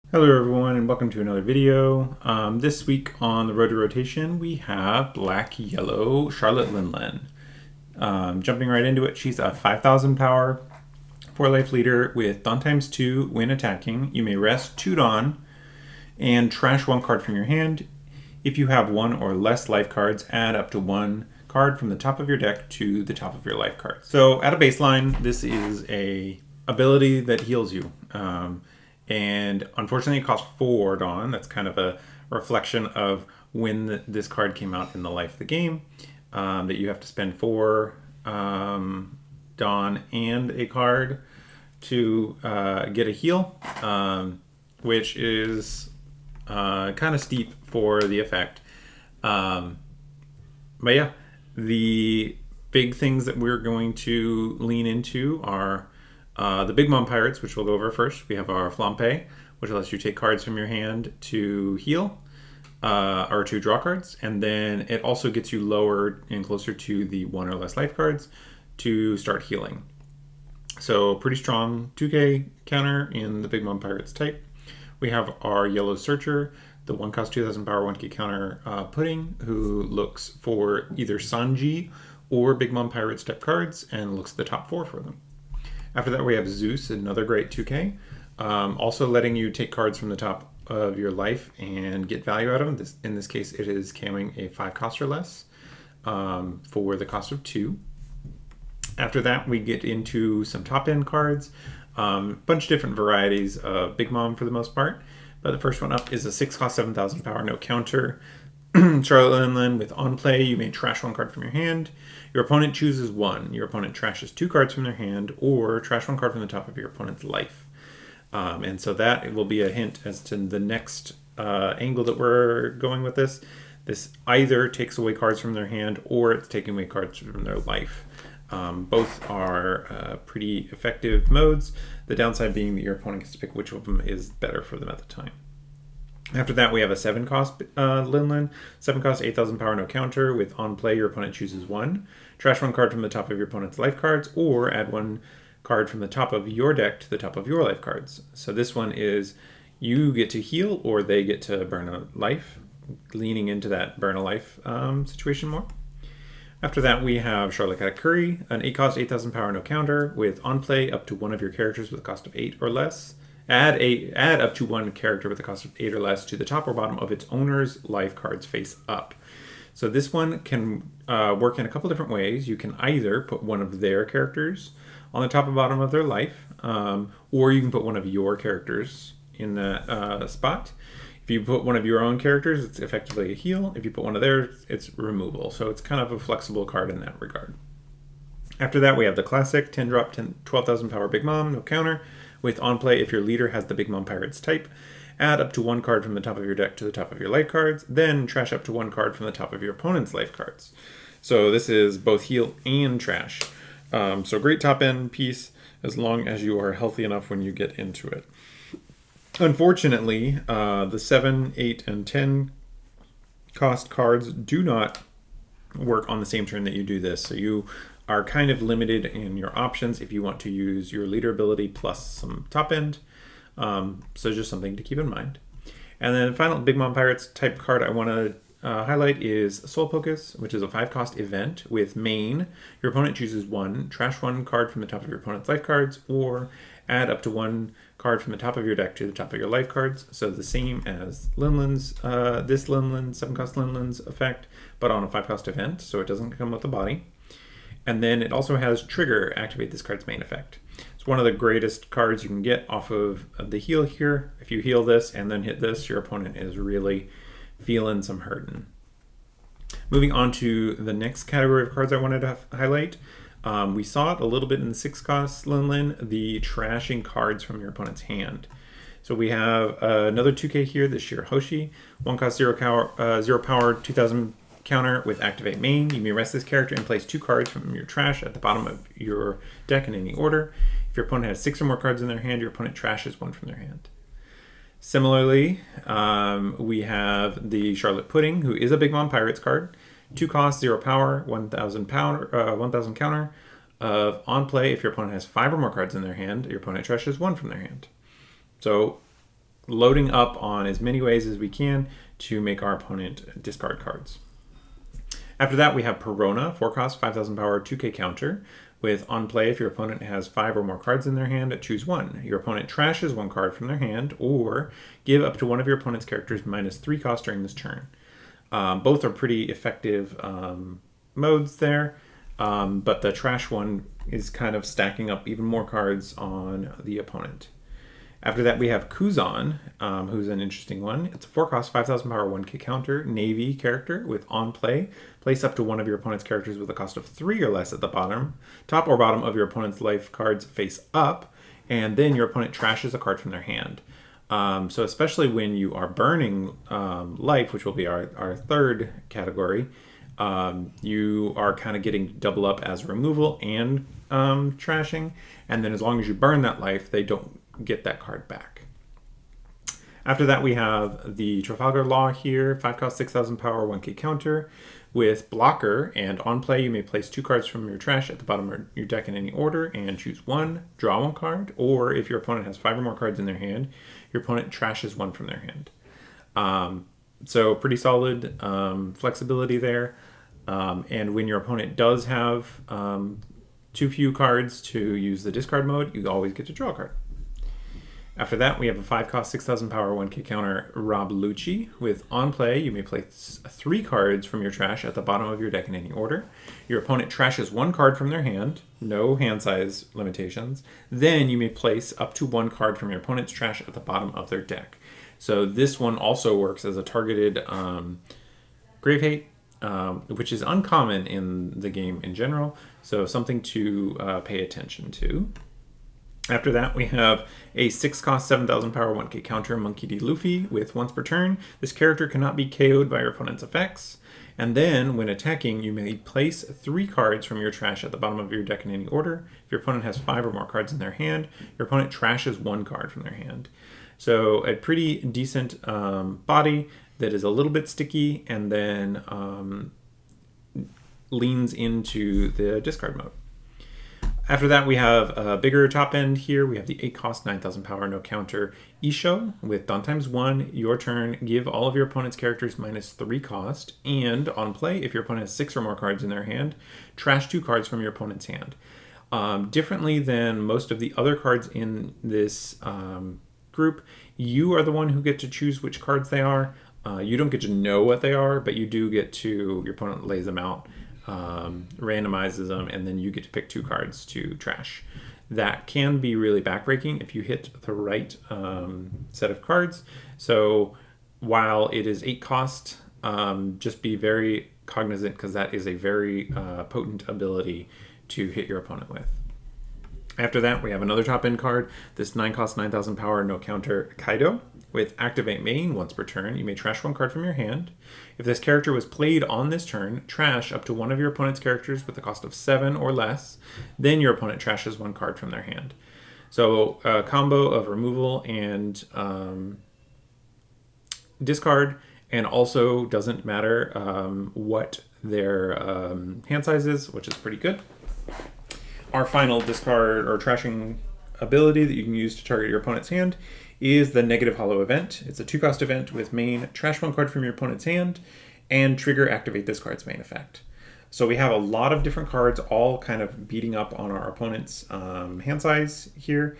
Hello everyone and welcome to another video. This week on the Road to Rotation we have Black Yellow Charlotte Linlin. Jumping right into it, she's a 5,000 power 4-life leader with Dawn times 2 when attacking. You may rest 2 Dawn and trash 1 card from your hand. If you have 1 or less life cards, add up to 1 card from the top of your deck to the top of your life cards. So at a baseline, this is a ability that heals you. And unfortunately it costs 4 Dawn. That's kind of a reflection of when this card came out in the life of the game, that you have to spend 4 Dawn and a card to get a heal, which is kind of steep for the effect. But yeah, the big things that we're going to lean into are the Big Mom Pirates, which we'll go over first. We have our Flampe, which lets you take cards from your hand to heal, or to draw cards. And then it also gets you lower and closer to the 1 or less life cards to start healing. So pretty strong 2k counter in the Big Mom Pirates type. We have our Yellow Searcher, the 1 cost 2,000 power 1k counter Pudding, who looks for either Sanji or Big Mom Pirates type cards and looks at the top 4 for them. After that, we have Zeus, another great 2k, also letting you take cards from the top of your life and get value out of them. In this case, it is camming a 5 cost or less for the cost of 2. After that, we get into some top-end cards, bunch of different varieties of Big Mom for the most part. But the first one up is a 6 cost 7,000 power, no counter. Charlotte Linlin with on play, you may trash 1 card from your hand. Your opponent chooses 1. Your opponent trashes 2 cards from their hand, or trash 1 card from the top of your opponent's life. And so that will be a hint as to the next angle that we're going with this. This either takes away cards from their hand, or it's taking away cards from their life. Both are pretty effective modes. The downside being that your opponent gets to pick which of them is better for them at the time. After that, we have a 7 cost Linlin, 7 cost 8,000 power, no counter. With on play, your opponent chooses 1. Trash 1 card from the top of your opponent's life cards, or add 1 card from the top of your deck to the top of your life cards. So this one is you get to heal, or they get to burn a life, leaning into that burn a life situation more. After that, we have Charlotte Katakuri, an 8 cost 8,000 power, no counter. With on play, up to 1 of your characters with a cost of 8 or less. Add up to 1 character with a cost of 8 or less to the top or bottom of its owner's life cards face up. So this one can work in a couple different ways. You can either put 1 of their characters on the top and bottom of their life, or you can put 1 of your characters in that spot. If you put 1 of your own characters, it's effectively a heal. If you put 1 of theirs, it's removal. So it's kind of a flexible card in that regard. After that, we have the classic 10 drop 12,000 power Big Mom, no counter. With on play, if your leader has the Big Mom Pirates type, add up to 1 card from the top of your deck to the top of your life cards, then trash up to 1 card from the top of your opponent's life cards. So this is both heal and trash. So great top end piece as long as you are healthy enough when you get into it. Unfortunately, the 7, 8, and 10 cost cards do not work on the same turn that you do this. So you are kind of limited in your options if you want to use your leader ability plus some top end. So just something to keep in mind. And then final Big Mom Pirates type card I want to highlight is Soul Pocus, which is a 5 cost event with main. Your opponent chooses 1, trash 1 card from the top of your opponent's life cards, or add up to 1 card from the top of your deck to the top of your life cards. So the same as Linlin's, this Linlin, 7 cost Linlin's effect, but on a 5 cost event, so it doesn't come with a body. And then it also has Trigger, activate this card's main effect. It's one of the greatest cards you can get off of the heal here. If you heal this and then hit this, your opponent is really feeling some hurting. Moving on to the next category of cards I wanted to highlight. We saw it a little bit in the 6 cost Linlin, the trashing cards from your opponent's hand. So we have another 2k here, the Shirahoshi, 1 cost 0 power, 2,000 counter with activate main. You may rest this character and place 2 cards from your trash at the bottom of your deck in any order. If your opponent has 6 or more cards in their hand, your opponent trashes 1 from their hand. Similarly, we have the Charlotte Pudding, who is a Big Mom Pirates card. 2 cost, 0 power, 1,000 counter. On play, if your opponent has 5 or more cards in their hand, your opponent trashes 1 from their hand. So loading up on as many ways as we can to make our opponent discard cards. After that, we have Perona, 4 cost, 5,000 power, 2k counter. With on play, if your opponent has 5 or more cards in their hand, choose 1. Your opponent trashes 1 card from their hand, or give up to one of your opponent's characters -3 cost during this turn. Both are pretty effective modes there, but the trash one is kind of stacking up even more cards on the opponent. After that, we have Kuzan, who's an interesting one. It's a 4 cost, 5,000 power, 1k counter, Navy character with on play. Place up to one of your opponent's characters with a cost of 3 or less at the top or bottom of your opponent's life cards face up, and then your opponent trashes a card from their hand. So especially when you are burning life, which will be our third category, you are kind of getting double up as removal and trashing, and then as long as you burn that life, they don't get that card back. After that, we have the Trafalgar Law here, 5 cost, 6,000 power, 1k counter. With blocker and on play, you may place 2 cards from your trash at the bottom of your deck in any order and choose 1, draw 1 card, or if your opponent has 5 or more cards in their hand, your opponent trashes 1 from their hand. So pretty solid flexibility there. And when your opponent does have too few cards to use the discard mode, you always get to draw a card. After that, we have a 5 cost, 6,000 power, 1k counter Rob Lucci. With on play, you may place 3 cards from your trash at the bottom of your deck in any order. Your opponent trashes 1 card from their hand, no hand size limitations. Then you may place up to 1 card from your opponent's trash at the bottom of their deck. So this one also works as a targeted grave hate, which is uncommon in the game in general. So something to pay attention to. After that, we have a 6 cost, 7,000 power, 1k counter Monkey D. Luffy with once per turn. This character cannot be KO'd by your opponent's effects. And then, when attacking, you may place 3 cards from your trash at the bottom of your deck in any order. If your opponent has 5 or more cards in their hand, your opponent trashes 1 card from their hand. So a pretty decent body that is a little bit sticky and then leans into the discard mode. After that, we have a bigger top end here. We have the 8 cost, 9,000 power, no counter Isho with Dawn times 1. Your turn, give all of your opponent's characters -3 cost. And on play, if your opponent has 6 or more cards in their hand, trash 2 cards from your opponent's hand. Differently than most of the other cards in this group, you are the one who get to choose which cards they are. You don't get to know what they are, but you do get to, your opponent lays them out. Randomizes them, and then you get to pick 2 cards to trash. That can be really backbreaking if you hit the right set of cards. So while it is 8 cost, just be very cognizant because that is a very potent ability to hit your opponent with. After that, we have another top end card, this 9 cost, 9,000 power, no counter Kaido. With activate main once per turn, you may trash 1 card from your hand. If this character was played on this turn, trash up to one of your opponent's characters with a cost of 7 or less. Then your opponent trashes 1 card from their hand. So a combo of removal and discard, and also doesn't matter what their hand size is, which is pretty good. Our final discard or trashing ability that you can use to target your opponent's hand is the Negative Hollow event. It's a 2 cost event with main, trash 1 card from your opponent's hand, and trigger activate this card's main effect. So we have a lot of different cards all kind of beating up on our opponent's hand size here,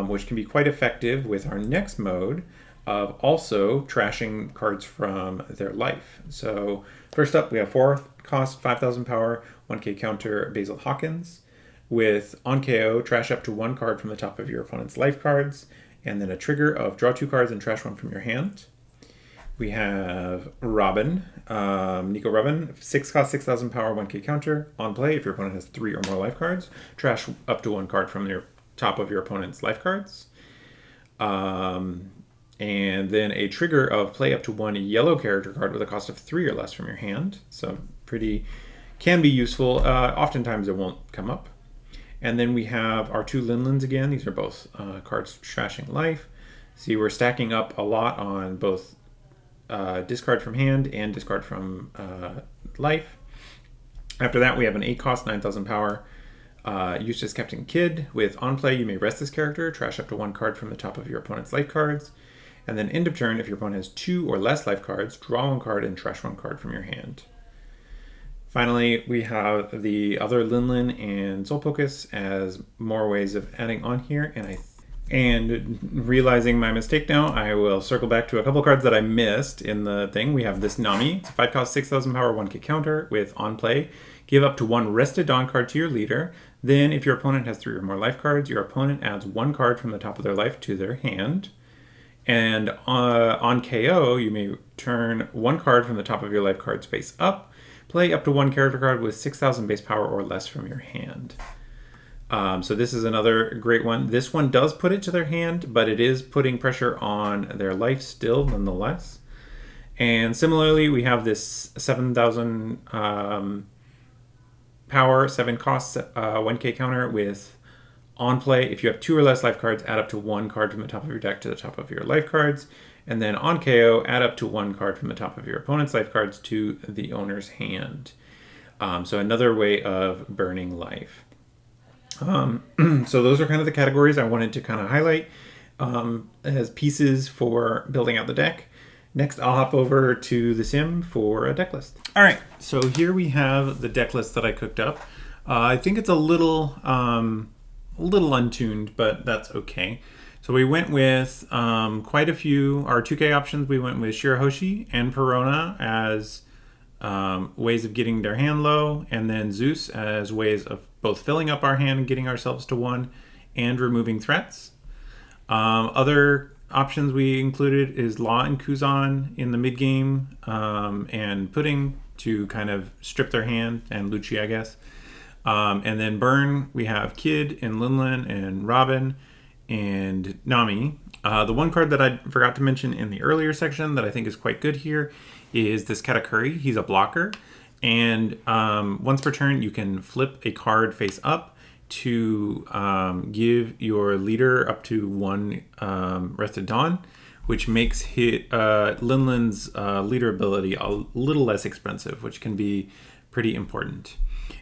which can be quite effective with our next mode of also trashing cards from their life. So first up, we have 4 cost, 5,000 power, 1k counter Basil Hawkins. With on KO, trash up to 1 card from the top of your opponent's life cards, and then a trigger of draw 2 cards and trash 1 from your hand. We have Robin, Nico Robin, 6 cost, 6,000 power, 1k counter. On play, if your opponent has 3 or more life cards, trash up to 1 card from your top of your opponent's life cards. And then a trigger of play up to 1 yellow character card with a cost of 3 or less from your hand. So can be useful. Oftentimes it won't come up. And then we have our 2 Linlins again. These are both cards trashing life. See, we're stacking up a lot on both discard from hand and discard from life. After that, we have an 8 cost, 9,000 power. Used as Captain Kidd. With on play, you may rest this character, trash up to 1 card from the top of your opponent's life cards. And then end of turn, if your opponent has 2 or less life cards, draw 1 card and trash 1 card from your hand. Finally, we have the other Linlin and Soul Focus as more ways of adding on here. And realizing my mistake now, I will circle back to a couple cards that I missed in the thing. We have this Nami. It's a 5 cost, 6,000 power, 1k counter with on play. Give up to 1 rested Dawn card to your leader. Then, if your opponent has 3 or more life cards, your opponent adds 1 card from the top of their life to their hand. And on KO, you may turn 1 card from the top of your life cards face up. Play up to 1 character card with 6,000 base power or less from your hand. So this is another great one. This one does put it to their hand, but it is putting pressure on their life still, nonetheless. And similarly, we have this 7,000 power, 7 costs, 1k counter with on play. If you have 2 or less life cards, add up to 1 card from the top of your deck to the top of your life cards. And then on KO, add up to 1 card from the top of your opponent's life cards to the owner's hand. So another way of burning life. So those are kind of the categories I wanted to kind of highlight as pieces for building out the deck. Next, I'll hop over to the sim for a deck list. All right, so here we have the deck list that I cooked up. I think it's a little untuned, but that's okay. So we went with quite a few, our 2K options. We went with Shirahoshi and Perona as ways of getting their hand low, and then Zeus as ways of both filling up our hand and getting ourselves to 1 and removing threats. Other options we included is Law and Kuzan in the mid game, and Pudding to kind of strip their hand, and Lucci, I guess. And then Burn, we have Kid and Linlin and Robin and Nami. The one card that I forgot to mention in the earlier section that I think is quite good here is this Katakuri. He's a blocker. And once per turn, you can flip a card face up to give your leader up to 1 Rested Dawn, which makes Linlin's leader ability a little less expensive, which can be pretty important.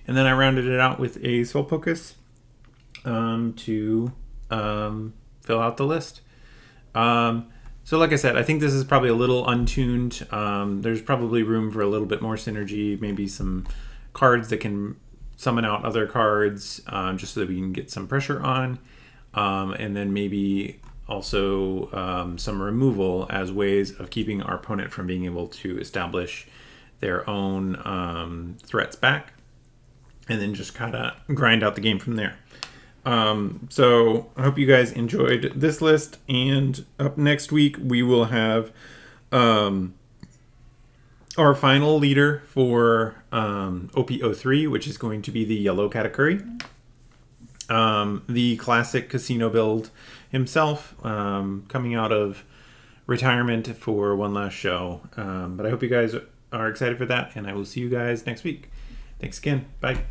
And then I rounded it out with a Soul Focus to fill out the list. So like I said, I think this is probably a little untuned. There's probably room for a little bit more synergy, maybe some cards that can summon out other cards, just so that we can get some pressure on. And then maybe also some removal as ways of keeping our opponent from being able to establish their own threats back. And then just kind of grind out the game from there. So I hope you guys enjoyed this list, and up next week we will have our final leader for OP03, which is going to be the yellow Katakuri, the classic casino build himself, coming out of retirement for one last show. But I hope you guys are excited for that, and I will see you guys next week. Thanks again. Bye.